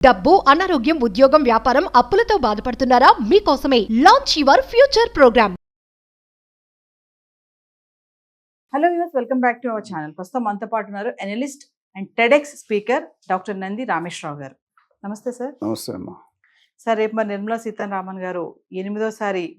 డబ్బు, అనారోగ్యం, ఉద్యోగం, వ్యాపారం, అప్పులతో బాధపడుతున్నారా? మీకోసమే launch your future programme. Hello viewers, welcome back to our channel. ప్రస్తుతం మనతో పాటు ఉన్నారు analyst and TEDx speaker doctor Nandi Rameshwararao గారు. నమస్తే సార్. నమస్తే అమ్మా. సార్, రేపు మరి నిర్మలా సీతారామన్ గారు 8వ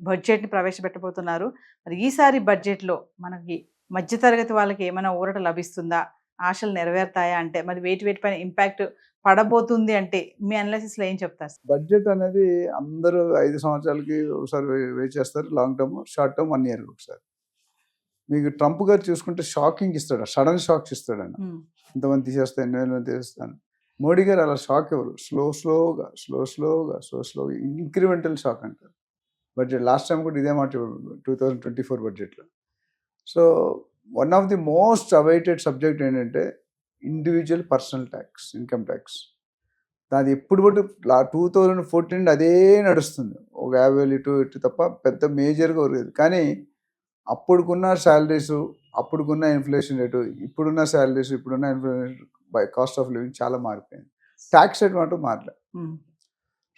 బడ్జెట్ని ప్రవేశపెట్టబోతున్నారు. మరి ఈసారి బడ్జెట్లో మనకి మధ్యతరగతి వాళ్ళకి ఏమైనా ఊరట లభిస్తుందా? ఆశలు నెరవేరుతాయా? అంటే మరి వేటి పైన ఇంపాక్ట్ పడబోతుంది అంటే మీ అనాలిసిస్లో ఏం చెప్తారు? బడ్జెట్ అనేది అందరూ 5 సంవత్సరాలకి ఒకసారి వెయిట్ చేస్తారు. Long term, short term, 1 year ఒకసారి. మీకు ట్రంప్ గారు చూసుకుంటే షాకింగ్ ఇస్తాడు, సడన్ షాక్స్ ఇస్తాడు. ఆయన ఇంతమంది తీసేస్తాను, 8,000 మంది తీసేస్తాను. మోడీ గారు అలా షాక్ ఎవరు, స్లోగా ఇంక్రిమెంటల్ షాక్ అంటారు. బడ్జెట్ లాస్ట్ టైం కూడా ఇదే మాట 2024 బడ్జెట్లో. So one of the most awaited subject ఏంటంటే individual personal tax, income tax. దాని ఎప్పుడు బట్టి 2014 అదే నడుస్తుంది. ఒక 50,000 ఇటు తప్ప పెద్ద మేజర్గా లేదు. కానీ అప్పుడుకున్న శాలరీస్, అప్పుడుకున్న ఇన్ఫ్లేషన్ రేటు, ఇప్పుడున్న శాలరీస్, ఇప్పుడున్న inflation by cost of living చాలా మారిపోయింది. ట్యాక్స్ రేట్ మాత్రం మారలే.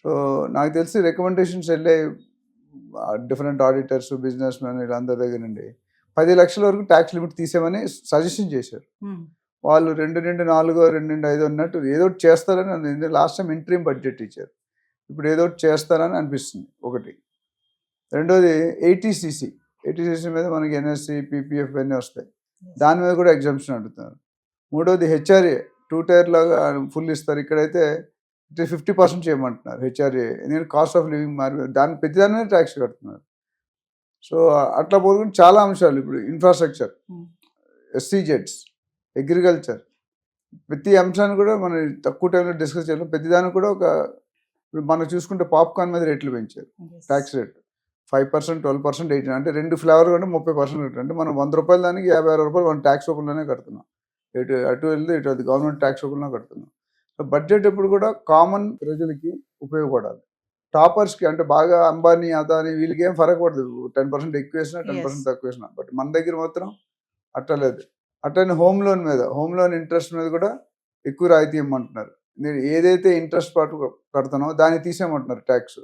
సో నాకు తెలిసి రికమెండేషన్స్ వెళ్ళే డిఫరెంట్ ఆడిటర్స్, బిజినెస్ మ్యాన్ వీళ్ళందరి దగ్గర నుండి 10 లక్షల వరకు ట్యాక్స్ లిమిట్ తీసేమని సజెషన్ చేశారు. వాళ్ళు 2.4, 2.5 అన్నట్టు ఏదో ఒకటి చేస్తారని లాస్ట్ టైం ఇంట్రీమ్ బడ్జెట్ ఇచ్చారు. ఇప్పుడు ఏదో ఒకటి చేస్తారని అనిపిస్తుంది. ఒకటి. రెండోది ఏటీసీసీ మీద మనకి ఎన్ఎస్సి, పీపీఎఫ్ అన్నీ వస్తాయి. దాని మీద కూడా ఎగ్జామ్షన్ అడుగుతున్నారు. మూడోది హెచ్ఆర్ఏ 2 టైర్ లాగా ఫుల్ ఇస్తారు. ఇక్కడైతే 50% చేయమంటున్నారు హెచ్ఆర్ఏ. ఎందుకంటే కాస్ట్ ఆఫ్ లివింగ్ మారి ప్రతిదాని మీద ట్యాక్స్ కడుతున్నారు. సో అట్లా పోలుకుంటే చాలా అంశాలు. ఇప్పుడు ఇన్ఫ్రాస్ట్రక్చర్, ఎస్సీజెడ్స్, అగ్రికల్చర్, ప్రతి అంశాన్ని కూడా మనం తక్కువ టైంలో డిస్కస్ చేయడం. ప్రతిదానికి కూడా ఇప్పుడు మనం చూసుకుంటే పాప్కార్న్ మీద రేట్లు పెంచారు. Tax rate 5%, 12%, 18%. అంటే 2 ఫ్లేవర్ కంటే 30% అంటే మనం 100 రూపాయల దానికి 56 రూపాయలు మనం ట్యాక్స్ రూపంలోనే కడుతున్నాం. అటు వెళ్తే ఇటు అది గవర్నమెంట్ ట్యాక్స్ రూపంలో కడుతున్నాం. సో బడ్జెట్ ఎప్పుడు కూడా కామన్ ప్రజలకి ఉపయోగపడాలి. టాపర్స్కి అంటే బాగా అంబానీ, అదానీ వీళ్ళకి ఏం ఫరక్ పడదు. 10% ఎక్కువ వేసినా, 10% తక్కువ వేసినా. బట్ మన దగ్గర మాత్రం అట్లా లేదు. అట్లనే హోమ్ లోన్ ఇంట్రెస్ట్ మీద కూడా ఎక్కువ రాయితీ ఇవ్వమంటున్నారు. నేను ఏదైతే ఇంట్రెస్ట్ పాటు కడుతున్నామో దాన్ని తీసేయమంటున్నారు ట్యాక్స్.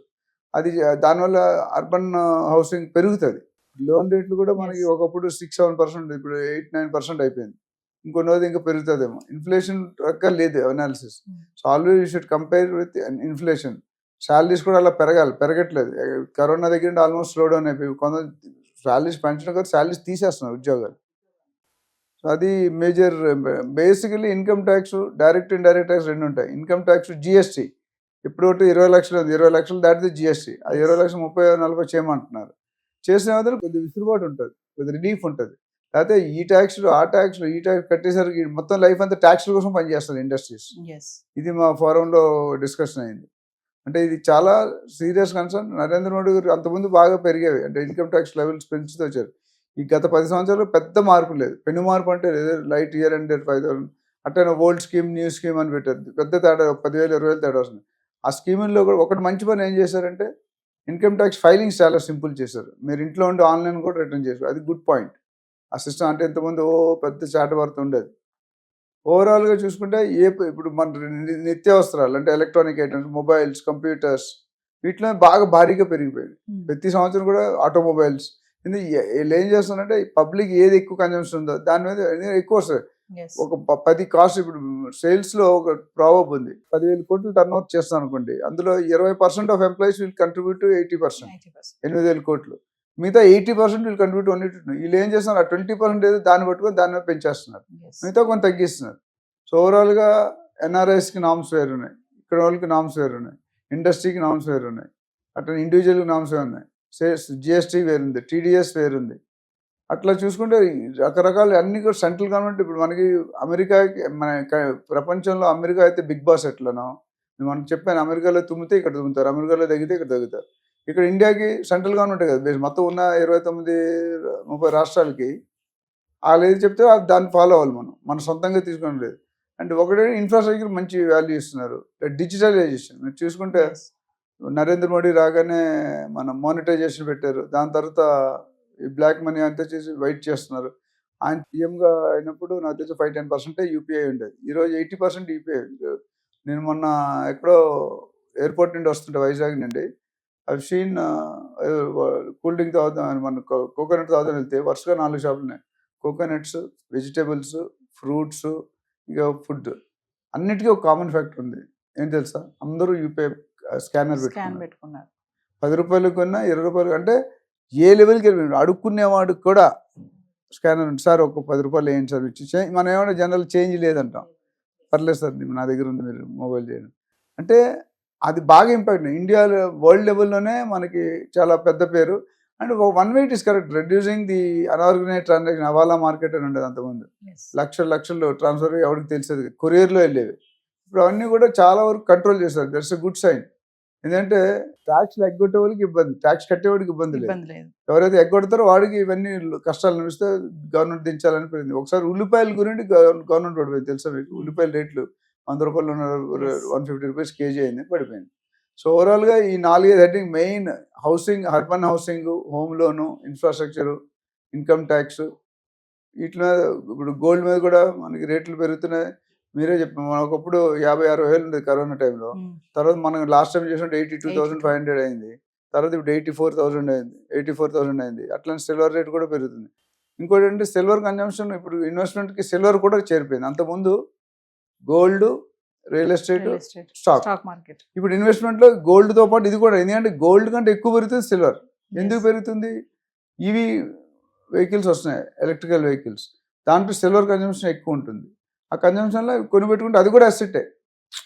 అది దానివల్ల అర్బన్ హౌసింగ్ పెరుగుతుంది. లోన్ రేట్లు కూడా మనకి ఒకప్పుడు 6-7%, ఇప్పుడు 8-9% అయిపోయింది. ఇంకొన్ని రోజు ఇంకా పెరుగుతుందేమో. ఇన్ఫ్లేషన్ రకాలు లేదు analysis. So always you should compare with inflation. Salaries కూడా అలా పెరగట్లేదు. కరోనా దగ్గర ఆల్మోస్ట్ స్లో డౌన్ అయిపోయి కొంత శాలరీస్ పెంచడం కదా, శాలరీస్ తీసేస్తున్నారు ఉద్యోగాలు. సో అది major. Basically income tax, direct indirect tax 2 ఉంటాయి. ఇన్కమ్ ట్యాక్స్ జిఎస్టీ ఇప్పుడు 20 లక్షలు ఉంది. 20 లక్షలు దాటితే జిఎస్టీ. అది 20 లక్షలు 30-40 చేయమంటున్నారు. చేసిన కొద్దిగా విసులుబాటు ఉంటుంది, కొద్దిగా రిలీఫ్ ఉంటుంది. లేకపోతే ఈ ట్యాక్స్లు కట్టేసరికి మొత్తం లైఫ్ అంతా ట్యాక్స్ల కోసం పనిచేస్తుంది ఇండస్ట్రీస్. ఇది మా ఫోరంలో డిస్కషన్ అయింది. అంటే ఇది చాలా సీరియస్ కన్సర్న్. నరేంద్ర మోడీ గారు అంతకుముందు బాగా పెరిగేవి, అంటే ఇన్కమ్ ట్యాక్స్ లెవెల్స్ పెంచుతూ వచ్చారు. ఈ గత 10 సంవత్సరాలు పెద్ద మార్పు లేదు. పెను మార్పు అంటే లైట్ ఇయర్ అండ్ 5,000 అట్లనే ఓల్డ్ స్కీమ్, న్యూ స్కీమ్ అని పెట్టారు. పెద్ద తేడా 10,000, 20,000 తేడా వస్తుంది. ఆ స్కీముల్లో కూడా ఒకటి మంచి పని ఏం చేశారంటే ఇన్కమ్ ట్యాక్స్ ఫైలింగ్స్ చాలా సింపుల్ చేశారు. మీరు ఇంట్లో ఉండి ఆన్లైన్ కూడా రిటర్న్ చేశారు. అది గుడ్ పాయింట్. ఆ సిస్టమ్ అంటే ఇంతకుముందు పెద్ద చాటవర్త ఉండేది. ఓవరాల్గా చూసుకుంటే ఇప్పుడు మన నిత్యావసరాలు అంటే ఎలక్ట్రానిక్ ఐటమ్స్, మొబైల్స్, కంప్యూటర్స్ వీటిలో బాగా భారీగా పెరిగిపోయింది. ప్రతి సంవత్సరం కూడా ఆటోమొబైల్స్. వీళ్ళు ఏం చేస్తున్నారంటే పబ్లిక్ ఏది ఎక్కువ కన్జంప్షన్ ఉందో దాని మీద ఎక్కువ వస్తుంది. ఒక 10 కాస్ట్, ఇప్పుడు సేల్స్ లో ఒక ప్రాబబ్ ఉంది. 10,000 కోట్లు టర్న్ ఓవర్ చేస్తాం అనుకోండి, అందులో 20% of employees will contribute to 80%, 8,000 కోట్లు. మిగతా 80% విల్ కంట్రిబ్యూట్ ఓన్లీ టు. వీళ్ళు ఏం చేస్తున్నారు, ఆ 20% ఏదో దాన్ని పట్టుకొని దాని మీద పెంచేస్తున్నారు, మిగతా కొంత తగ్గిస్తున్నారు. సో ఓవరాల్ గా ఎన్ఆర్ఐస్కి నామ్స్ వేరు ఉన్నాయి, ఇక్కడ వాళ్ళకి నామ్స్ వేరు ఉన్నాయి, ఇండస్ట్రీకి నామ్స్ వేరు ఉన్నాయి, అట్లా ఇండివిజువల్కి నామ్స్ ఉన్నాయి, జిఎస్టీ వేరుంది, టీడీఎస్ వేరుంది. అట్లా చూసుకుంటే రకరకాల అన్ని కూడా సెంట్రల్ గవర్నమెంట్. ఇప్పుడు మనకి అమెరికాకి, మన ప్రపంచంలో అమెరికా అయితే బిగ్ బాస్ ఎట్లనో మనం చెప్పాను. అమెరికాలో తుమ్మితే ఇక్కడ తుమ్ముతారు, అమెరికాలో తగ్గితే ఇక్కడ తగ్గుతారు. ఇక్కడ ఇండియాకి సెంట్రల్ గవర్నమెంటే కదా మొత్తం ఉన్న 29-30 రాష్ట్రాలకి వాళ్ళు ఏది చెప్తే దాన్ని ఫాలో అవ్వాలి. మన సొంతంగా తీసుకోవడం లేదు. అండ్ ఒకటే ఇన్ఫ్రాస్ట్రక్చర్ మంచి వాల్యూ ఇస్తున్నారు. డిజిటలైజేషన్ మీరు చూసుకుంటే నరేంద్ర మోడీ రాగానే మనం మానిటైజేషన్ పెట్టారు. దాని తర్వాత ఈ బ్లాక్ మనీ అంతా చేసి వైట్ చేస్తున్నారు. ఆయన సీఎంగా అయినప్పుడు నాకు తెలిసి 5-10% యూపీఐ ఉండేది. ఈరోజు 80% యూపీఐ. నేను మొన్న ఎక్కడో ఎయిర్పోర్ట్ నుండి వస్తుంటే వైజాగ్ నుండి అవి సీన్ కూల్ డ్రింక్ తాగుతాం, మన కోకోనట్ తాగుతాం వెళ్తే వరుసగా 4 షాపులు ఉన్నాయి. కోకోనట్స్, వెజిటేబుల్స్, ఫ్రూట్స్, ఇక ఫుడ్, అన్నిటికీ ఒక కామన్ ఫ్యాక్టర్ ఉంది. ఏం తెలుసా? అందరూ యూపీఐ స్కానర్ పెట్టుకున్నారు. 10 రూపాయలు కొన్నా 20 రూపాయలు, అంటే ఏ లెవెల్కి వెళ్ళి అడుక్కునేవాడు కూడా స్కానర్ ఉంది. సార్ ఒక 10 రూపాయలు వేయండి సార్ ఇచ్చి, మనం ఏమైనా జనరల్ చేంజ్ లేదంటాం, పర్లేదు సార్ నా దగ్గర ఉంది మీరు మొబైల్ చేయండి అంటే అది బాగా ఇంపాక్ట్. ఇండియాలో వరల్డ్ లెవెల్లోనే మనకి చాలా పెద్ద పేరు. And one way it is correct, reducing the unorganised transaction. Hawala market అని ఉండేది అంతకుముందు, లక్షలు ట్రాన్స్ఫర్ ఎవరికి తెలిసేది, కొరియర్లో వెళ్ళేవి. ఇప్పుడు అవన్నీ కూడా చాలా వరకు కంట్రోల్ చేస్తారు. That's a good sign. ఎందుకంటే ట్యాక్స్ ఎగ్గొట్టే వాళ్ళకి ఇబ్బంది, ట్యాక్స్ కట్టేవాడికి ఇబ్బంది లేదు. ఎవరైతే ఎగ్గొడతారో వాడికి ఇవన్నీ కష్టాలు అనిపిస్తే గవర్నమెంట్ దించాలని పోయింది. ఒకసారి ఉల్లిపాయల గురించి గవర్నమెంట్ పడిపోయింది, తెలుసా మీకు? ఉల్లిపాయల రేట్లు 100 రూపాయలు 150 రూపీస్ కేజీ అయింది, పడిపోయింది. సో ఓవరాల్గా ఈ 4-5 heading main: housing, urban housing, home లోను, ఇన్ఫ్రాస్ట్రక్చరు, ఇన్కమ్ ట్యాక్స్. వీటి మీద ఇప్పుడు గోల్డ్ మీద కూడా మనకి రేట్లు పెరుగుతున్నాయి. మీరే చెప్పారు, మన ఒకప్పుడు 50-60 వేలు ఉండేది కరోనా టైంలో. తర్వాత మనం లాస్ట్ టైం చేసినట్టు 82,500 అయింది. తర్వాత ఇప్పుడు 84,000 అయింది. అట్లానే సిల్వర్ రేట్ కూడా పెరుగుతుంది. ఇంకోటి అంటే సిల్వర్ కన్జంప్షన్, ఇప్పుడు ఇన్వెస్ట్మెంట్కి సిల్వర్ కూడా చేరిపోయింది. అంతకుముందు gold, real estate, stock market. ఇప్పుడు ఇన్వెస్ట్మెంట్లో గోల్డ్తో పాటు ఇది కూడా. ఎందుకంటే గోల్డ్ కంటే ఎక్కువ పెరుగుతుంది సిల్వర్. ఎందుకు పెరుగుతుంది? ఈవీ వెహికల్స్ వస్తున్నాయి, ఎలక్ట్రికల్ వెహికల్స్, దాంట్లో సిల్వర్ కన్జంప్షన్ ఎక్కువ ఉంటుంది. ఆ కన్జంప్షన్లో కొని పెట్టుకుంటే అది కూడా అసెట్టే.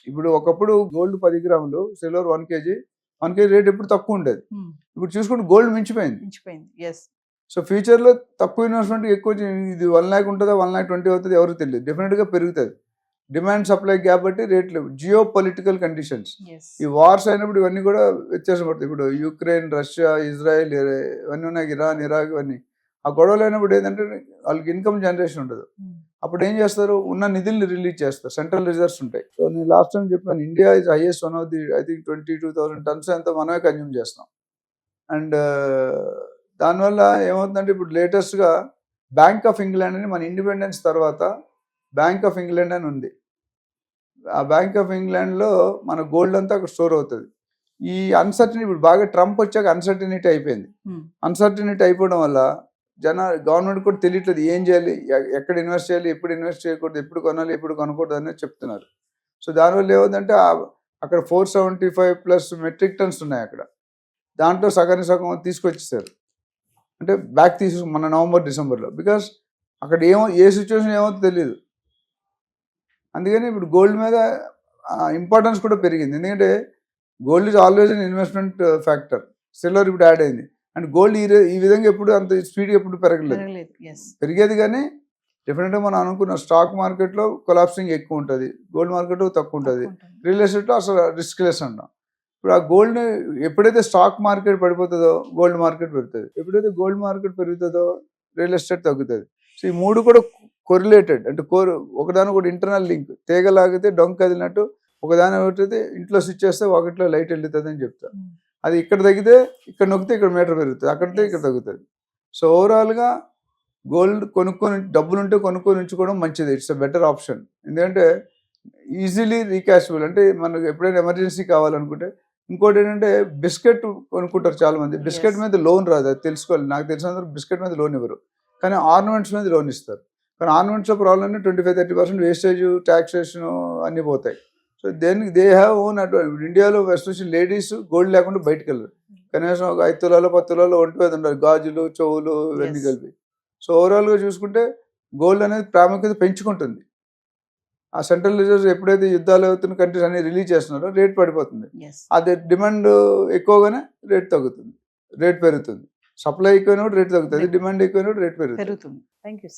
ఇప్పుడు ఒకప్పుడు గోల్డ్ 10 గ్రాములు, సిల్వర్ 1 కేజీ రేట్ ఎప్పుడు తక్కువ ఉండేది. ఇప్పుడు చూసుకుంటే గోల్డ్ మించిపోయింది. సో ఫ్యూచర్లో తక్కువ ఇన్వెస్ట్మెంట్ ఎక్కువ, ఇది 1 lakh ఉంటుందా 1,20,000 అవుతుంది ఎవరికి తెలియదు. డెఫినెట్గా పెరుగుతుంది. డిమాండ్ సప్లై గ్యాప్ బట్టి రేట్లు. జియో పొలిటికల్ కండిషన్స్, ఈ వార్స్ అయినప్పుడు ఇవన్నీ కూడా వ్యత్యాసం పడుతుంది. ఇప్పుడు యుక్రెయిన్, రష్యా, ఇజ్రాయెల్ ఇవన్నీ ఉన్నాయి, ఇరాన్, ఇరాక్, ఇవన్నీ. ఆ గొడవలు అయినప్పుడు ఏంటంటే వాళ్ళకి ఇన్కమ్ జనరేషన్ ఉండదు. అప్పుడు ఏం చేస్తారు? ఉన్న నిధుల్ని రిలీజ్ చేస్తారు, సెంట్రల్ రిజర్వ్స్ ఉంటాయి. సో నేను లాస్ట్ టైం చెప్పాను, India is highest one of the, I think 22,000 tons ఎంతో మనమే కన్జ్యూమ్ చేస్తాం. అండ్ దానివల్ల ఏమవుతుందంటే ఇప్పుడు లేటెస్ట్గా బ్యాంక్ ఆఫ్ ఇంగ్లాండ్ అని, మన ఇండిపెండెన్స్ తర్వాత బ్యాంక్ ఆఫ్ ఇంగ్లాండ్ అని ఉంది. ఆ బ్యాంక్ ఆఫ్ ఇంగ్లాండ్లో మన గోల్డ్ అంతా అక్కడ స్టోర్ అవుతుంది. ఈ అన్సర్టనిటీ, ఇప్పుడు బాగా ట్రంప్ వచ్చాక అన్సర్టనిటీ అయిపోయింది. అన్సర్టనిటీ అయిపోవడం వల్ల గవర్నమెంట్ కూడా తెలియట్లేదు ఏం చేయాలి, ఎక్కడ ఇన్వెస్ట్ చేయాలి, ఎప్పుడు ఇన్వెస్ట్ చేయకూడదు, ఎప్పుడు కొనాలి, ఎప్పుడు కొనకూడదు అనేది చెప్తున్నారు. సో దానివల్ల ఏమవుతుందంటే అక్కడ 475+ మెట్రిక్ టన్స్ ఉన్నాయి అక్కడ. దాంట్లో సగం తీసుకొచ్చేసారు, అంటే బ్యాక్ మన నవంబర్, డిసెంబర్లో. బికాస్ అక్కడ ఏ సిచ్యువేషన్ ఏమవుతుందో తెలియదు. అందుకని ఇప్పుడు గోల్డ్ మీద ఇంపార్టెన్స్ కూడా పెరిగింది. ఎందుకంటే gold is always an investment factor. Silver ఇప్పుడు యాడ్ అయింది. అండ్ గోల్డ్ ఈ విధంగా ఎప్పుడు అంత స్పీడ్గా ఎప్పుడు పెరగలేదు. పెరిగేది కానీ డెఫినెట్గా మనం అనుకున్న స్టాక్ మార్కెట్లో కొలాప్సింగ్ ఎక్కువ ఉంటుంది, గోల్డ్ మార్కెట్లో తక్కువ ఉంటుంది, రియల్ ఎస్టేట్లో అసలు రిస్క్ లెస్ అంటాం. ఇప్పుడు ఆ గోల్డ్ ఎప్పుడైతే స్టాక్ మార్కెట్ పడిపోతుందో గోల్డ్ మార్కెట్ పెరుగుతుంది, ఎప్పుడైతే గోల్డ్ మార్కెట్ పెరుగుతుందో రియల్ ఎస్టేట్ తగ్గుతుంది. సో ఈ మూడు కూడా కొరిలేటెడ్, అంటే ఒకదాని కూడా ఇంటర్నల్ లింక్. తీగలాగితే డొంక కదిలినట్టు ఒకదాని ఒకటి ఇంట్లో స్విచ్ చేస్తే ఒకటిలో లైట్ వెళ్తుంది అని చెప్తారు. అది ఇక్కడ తగ్గితే ఇక్కడ నొక్కితే ఇక్కడ మీటర్ పెరుగుతుంది, అక్కడితే ఇక్కడ తగ్గుతుంది. సో ఓవరాల్గా గోల్డ్ కొనుక్కొని, డబ్బులుంటే కొనుక్కొని ఉంచుకోవడం మంచిది. It's a better option. ఎందుకంటే ఈజీలీ రీకాషబుల్, అంటే మనకు ఎప్పుడైనా ఎమర్జెన్సీ కావాలనుకుంటే. ఇంకోటి ఏంటంటే బిస్కెట్ కొనుక్కుంటారు చాలామంది, బిస్కెట్ మీద లోన్ రాదు, అది తెలుసుకోవాలి. నాకు తెలిసినందుకు బిస్కెట్ మీద లోన్ ఇవ్వరు, కానీ ఆర్నమెంట్స్ మీద లోన్ ఇస్తారు. కానీ ఆర్నమెంట్స్లో ప్రాబ్లం అంటే 25-30% వేస్టేజ్, ట్యాక్సేషన్ అన్నీ పోతాయి. So they have own advantage. ఇండియాలో ఎస్పెషల్లీ లేడీస్ గోల్డ్ లేకుండా బయటకు వెళ్ళరు. కనీసం ఒక 5 తులాలు 10 తులాలు ఒంటి మీద ఉండాలి, గాజులు, చెవులు ఇవన్నీ కలిపి. సో ఓవరాల్గా చూసుకుంటే గోల్డ్ అనేది ప్రాముఖ్యత పెంచుకుంటుంది. ఆ సెంట్రల్ రిజర్వ్స్ ఎప్పుడైతే యుద్ధాలు అవుతున్న కంట్రీస్ అన్ని రిలీజ్ చేస్తున్నారో రేట్ పడిపోతుంది. అది డిమాండ్ ఎక్కువగానే రేట్ తగ్గుతుంది, రేట్ పెరుగుతుంది. సప్లై ఎక్కువైనప్పుడు రేట్ తగ్గుతుంది, డిమాండ్ ఎక్కువైనప్పుడు రేట్ పెరుగుతుంది. Thank you.